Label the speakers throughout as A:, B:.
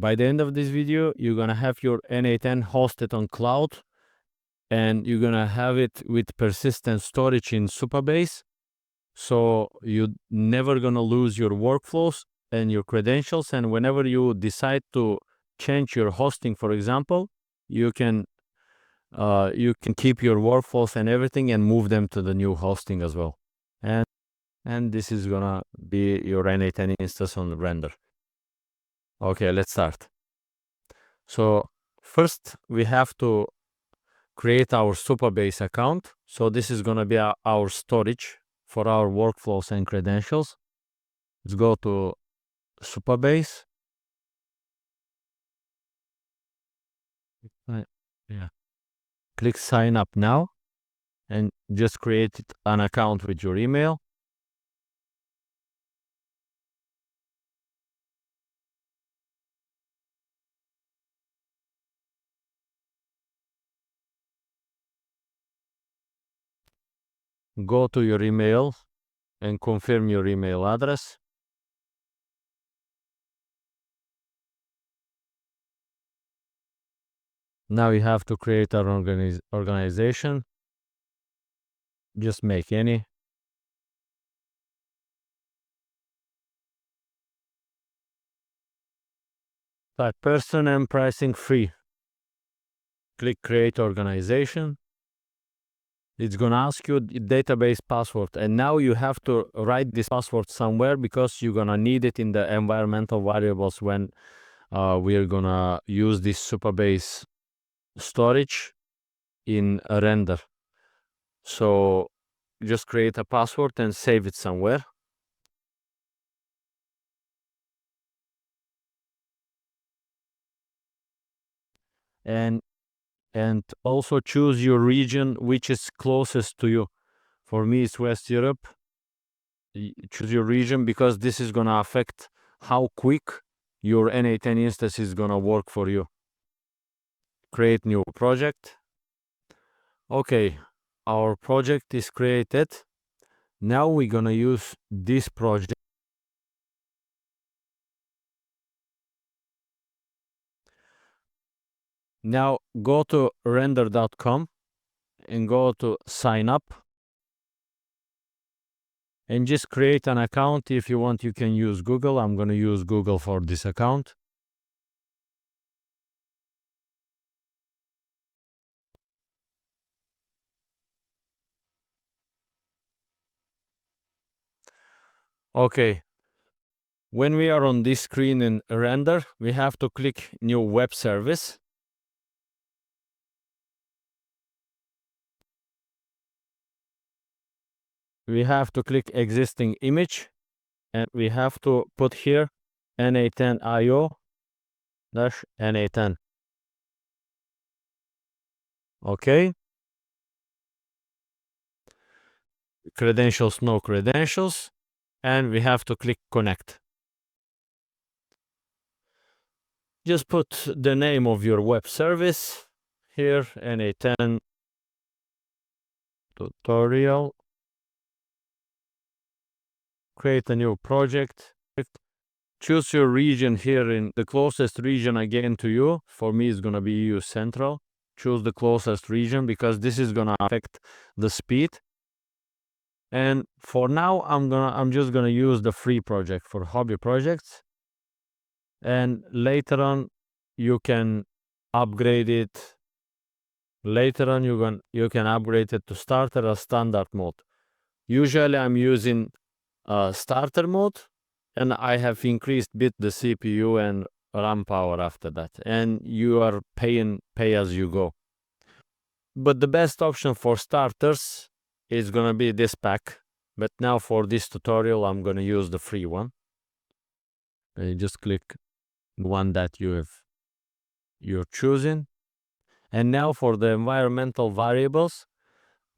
A: by the end of this video, you're gonna have your n8n hosted on cloud, and you're gonna have it with persistent storage in Supabase. So you're never gonna lose your workflows and your credentials. And whenever you decide to change your hosting, for example, you can keep your workflows and everything and move them to the new hosting as well. And this is gonna be your n8n instance on the render. Okay, let's start. So first we have to create our Supabase account. So this is gonna be our storage for our workflows and credentials. Let's go to Supabase. Yeah. Click sign up now and just create an account with your email. Go to your email and confirm your email address. Now you have to create an organization. Just make any. Type person and pricing free. Click create organization. It's gonna ask you the database password, and now you have to write this password somewhere because you're gonna need it in the environmental variables when we're gonna use this Supabase storage in a render. So just create a password and save it somewhere. And also choose your region which is closest to you. For me, it's West Europe. Choose your region because this is gonna affect how quick your n8n instance is gonna work for you. Create new project. Okay, our project is created. Now we're gonna use this project. Now go to render.com and go to sign up and just create an account. If you want, you can use Google. I'm gonna use Google for this account. Okay, when we are on this screen in render, we have to click new web service. We have to click existing image, and we have to put here n8n io-n8n. Okay. Credentials, no credentials, and we have to click connect. Just put the name of your web service here, n8n tutorial. Create a new project. Choose your region here in the closest region again to you. For me, it's gonna be EU Central. Choose the closest region because this is gonna affect the speed. And for now, I'm just gonna use the free project for hobby projects. And later on, you can upgrade it. Later on, you can upgrade it to starter or standard mode. Usually, I'm using starter mode, and I have increased bit the CPU and RAM power after that. And you are pay as you go. But the best option for starters is gonna be this pack. But now for this tutorial, I'm gonna use the free one. And you just click the one that you're choosing. And now for the environmental variables,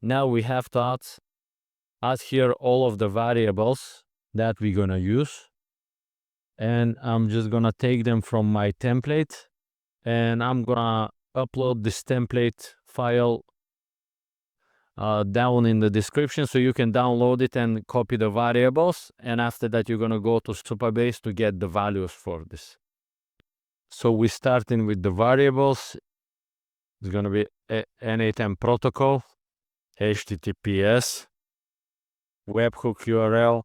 A: now we have to add here all of the variables that we're gonna use. And I'm just gonna take them from my template, and I'm gonna upload this template file down in the description so you can download it and copy the variables. And after that, you're gonna go to Supabase to get the values for this. So we starting with the variables. It's going to be n8n protocol, HTTPS, webhook URL,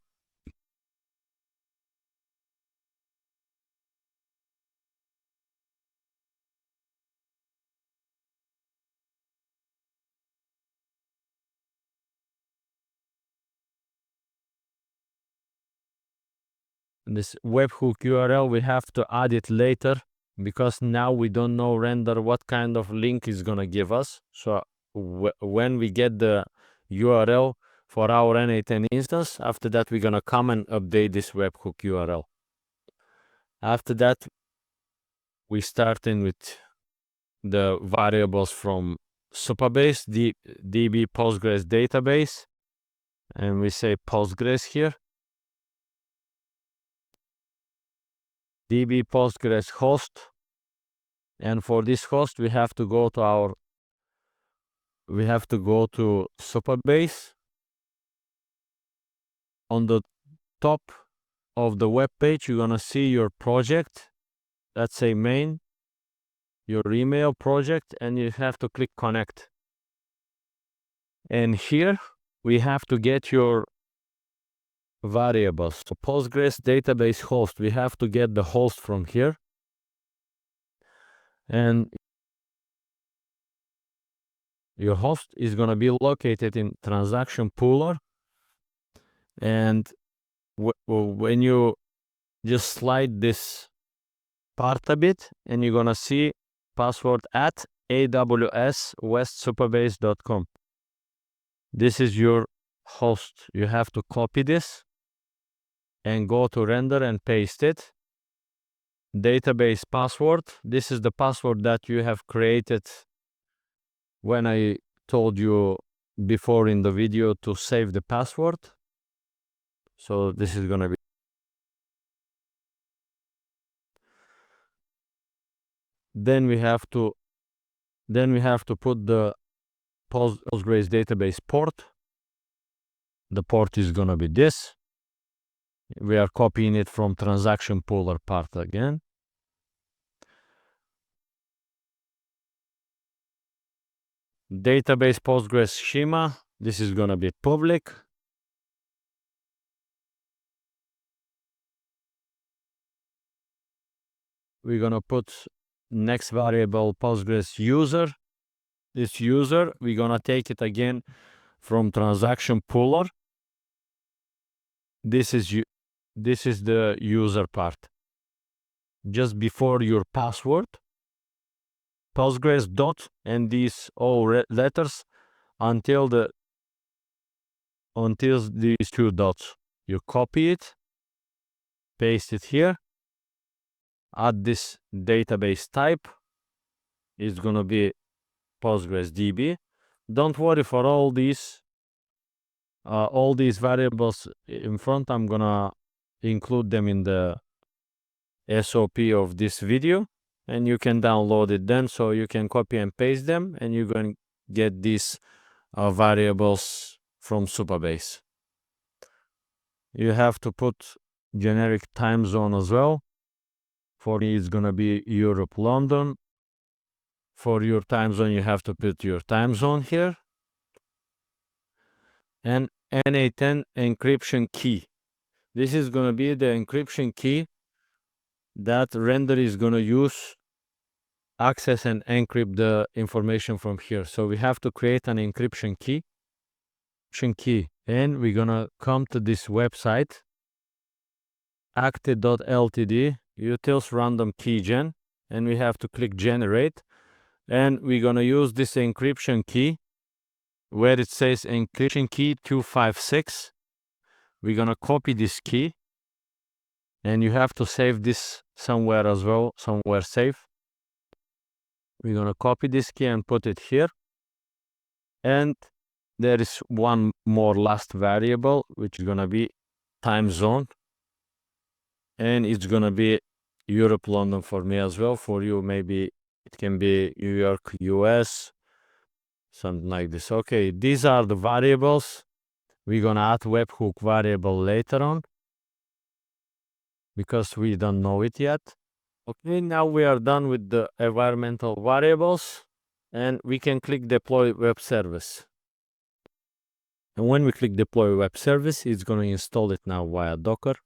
A: this webhook URL, we have to add it later because now we don't know render what kind of link is going to give us. So when we get the URL for our n8n instance, after that we're going to come and update this webhook URL. After that, we starting with the variables from Supabase, DB Postgres database, and we say Postgres here. DB Postgres host, and for this host we have to go to Supabase. On the top of the web page you're gonna see your project, let's say main, your email project, and you have to click connect. And here we have to get your variables. So Postgres database host, we have to get the host from here, and your host is going to be located in transaction pooler. And when you just slide this part a bit, and you're going to see password at awswestsupabase.com. This is your host. You have to copy this and go to render and paste it. Database password, this is the password that you have created when I told you before in the video to save the password. So this is gonna be. Then we have to put the Postgres database port. The port is gonna be this. We are copying it from transaction pooler part again. Database Postgres schema, this is gonna be public. We're gonna put next variable Postgres user. This user, we're gonna take it again from transaction pooler. This is the user part. Just before your password, Postgres dot, and these all letters until these two dots. You copy it, paste it here, add this database type. It's gonna be Postgres DB. Don't worry for all these variables in front. I'm gonna include them in the SOP of this video, and you can download it then, so you can copy and paste them, and you're going to get these variables from Supabase. You have to put generic time zone as well. For me, it's gonna be Europe, London. For your time zone, you have to put your time zone here. And n8n encryption key. This is gonna be the encryption key that render is gonna use access and encrypt the information from here. So we have to create an encryption key, and we're gonna come to this website, active.ltd, utils random keygen, and we have to click generate, and we're gonna use this encryption key where it says encryption key 256. We're gonna copy this key, and you have to save this somewhere as well, somewhere safe. We're gonna copy this key and put it here. And there is one more last variable, which is gonna be time zone. And it's gonna be Europe, London for me as well. For you, maybe it can be New York, US, something like this. Okay, these are the variables. We're gonna add webhook variable later on because we don't know it yet. Okay, now we are done with the environmental variables, and we can click deploy web service. And when we click deploy web service, it's going to install it now via Docker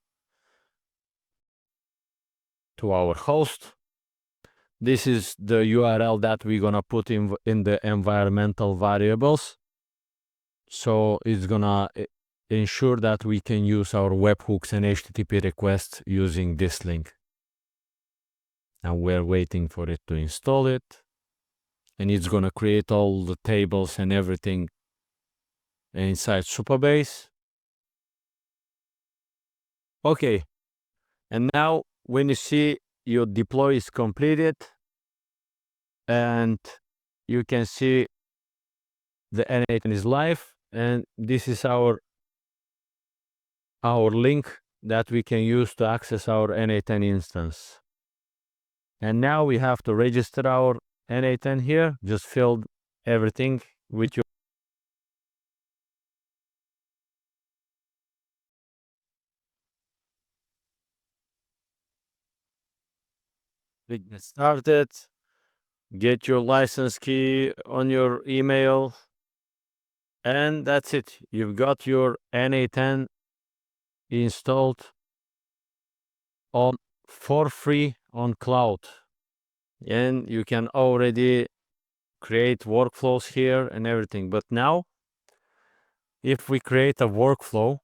A: to our host. This is the URL that we're going to put in the environmental variables. So it's going to ensure that we can use our webhooks and HTTP requests using this link. Now we're waiting for it to install it. And it's going to create all the tables and everything inside Supabase. Okay. And now when you see your deploy is completed, and you can see the n8n is live, and this is our link that we can use to access our n8n instance. And now we have to register our n8n here. Just fill everything with your get started, get your license key on your email, and that's it. You've got your n8n installed on for free on cloud, and you can already create workflows here and everything. But now if we create a workflow,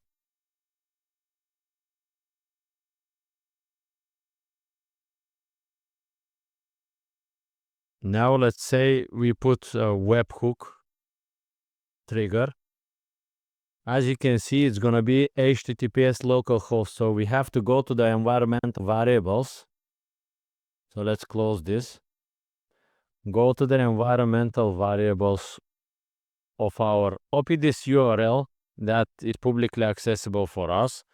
A: now let's say we put a webhook trigger. As you can see, it's going to be HTTPS localhost. So we have to go to the environment variables. So let's close this. Go to the environmental variables of our copy this URL that is publicly accessible for us.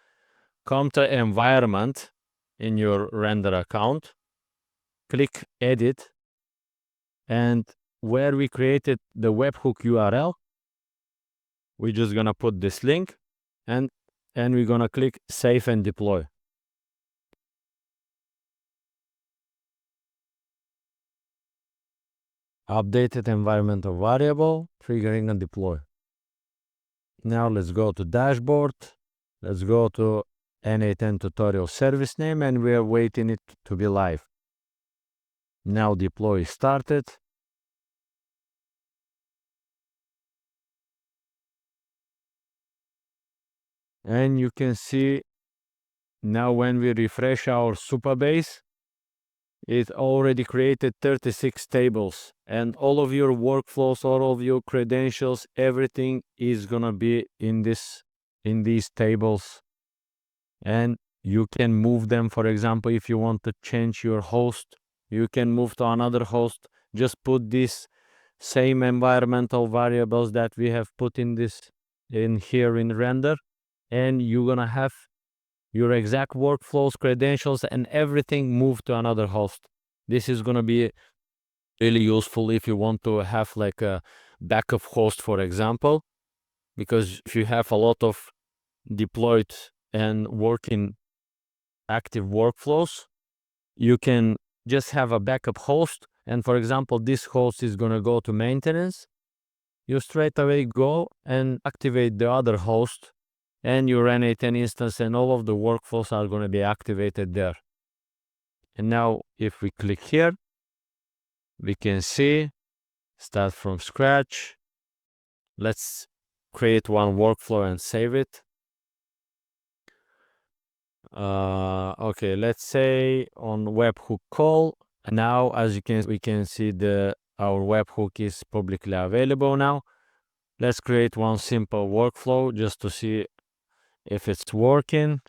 A: Come to environment in your render account. Click edit. And where we created the webhook URL, we're just going to put this link, and we're going to click save and deploy. Updated environmental variable, triggering and deploy. Now let's go to dashboard. Let's go to n8n tutorial service name, and we are waiting it to be live. Now deploy started. And you can see now when we refresh our Supabase, it already created 36 tables, and all of your workflows, all of your credentials, everything is gonna be in these tables. And you can move them. For example, if you want to change your host, you can move to another host. Just put these same environmental variables that we have put in here in render, and you're gonna have your exact workflows, credentials, and everything moved to another host. This is going to be really useful if you want to have like a backup host, for example, because if you have a lot of deployed and working active workflows, you can just have a backup host. And for example, this host is going to go to maintenance. You straight away go and activate the other host, and your n8n instance and all of the workflows are going to be activated there. And now if we click here, we can see start from scratch. Let's create one workflow and save it. Okay, let's say on webhook call. And now as we can see our webhook is publicly available now. Let's create one simple workflow just to see if it's working.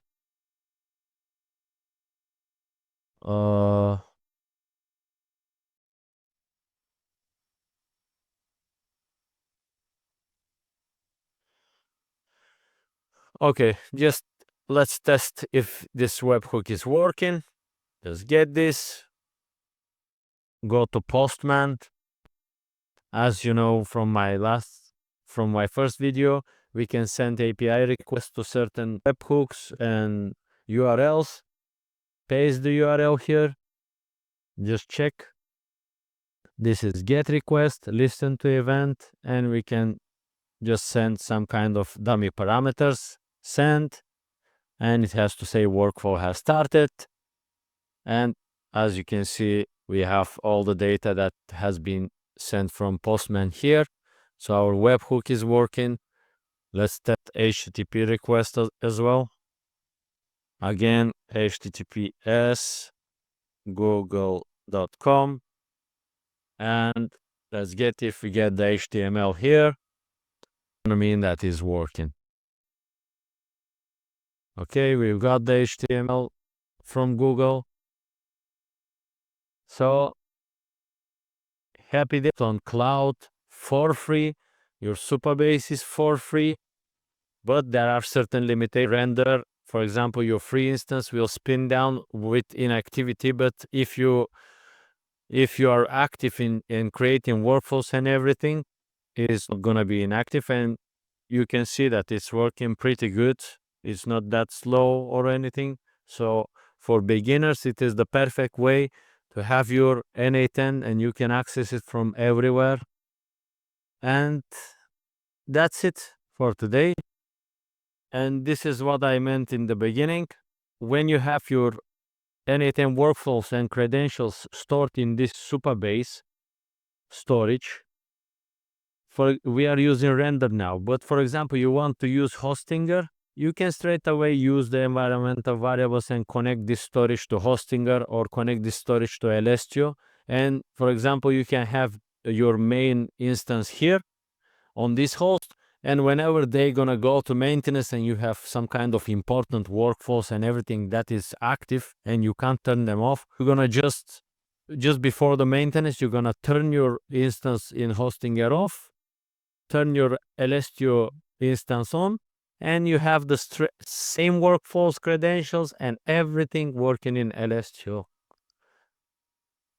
A: Okay, just let's test if this webhook is working. Just get this. Go to Postman. As you know from my first video, we can send API requests to certain webhooks and URLs. Paste the URL here, just check. This is get request, listen to event, and we can just send some kind of dummy parameters, send, and it has to say workflow has started. And as you can see, we have all the data that has been sent from Postman here. So our webhook is working. Let's test HTTP request as well. Again, HTTPS google.com, and let's get if we get the HTML here. I mean that is working. Okay, we've got the HTML from Google. So happy days on cloud for free. Your Supabase is for free, but there are certain limitations. Render, for example, your free instance will spin down with inactivity, but if you are active in creating workflows and everything, it is not going to be inactive, and you can see that it's working pretty good. It's not that slow or anything. So for beginners, it is the perfect way to have your n8n, and you can access it from everywhere. And that's it for today. And this is what I meant in the beginning. When you have your n8n workflows and credentials stored in this Supabase storage, we are using render now, but for example, you want to use Hostinger, you can straight away use the environmental variables and connect this storage to Hostinger or connect this storage to Elestio. And for example, you can have your main instance here on this host, and whenever they're gonna go to maintenance and you have some kind of important workflows and everything that is active and you can't turn them off, you're gonna just before the maintenance, you're gonna turn your instance in Hostinger off, turn your Elestio instance on, and you have the same workflows, credentials, and everything working in Elestio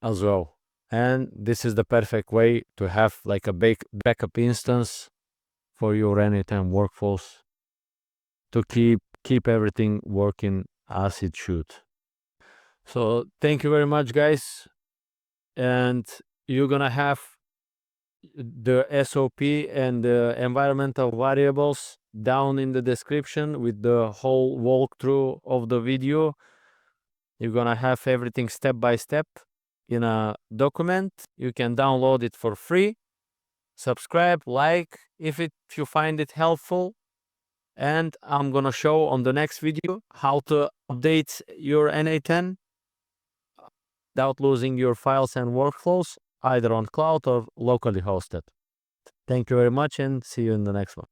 A: as well. And this is the perfect way to have like a backup instance for your n8n workflows to keep everything working as it should. So thank you very much, guys. And you're gonna have the SOP and the environmental variables down in the description with the whole walkthrough of the video. You're gonna have everything step by step in a document. You can download it for free. Subscribe, like if you find it helpful. And I'm gonna show on the next video how to update your n8n without losing your files and workflows, either on cloud or locally hosted. Thank you very much, and see you in the next one.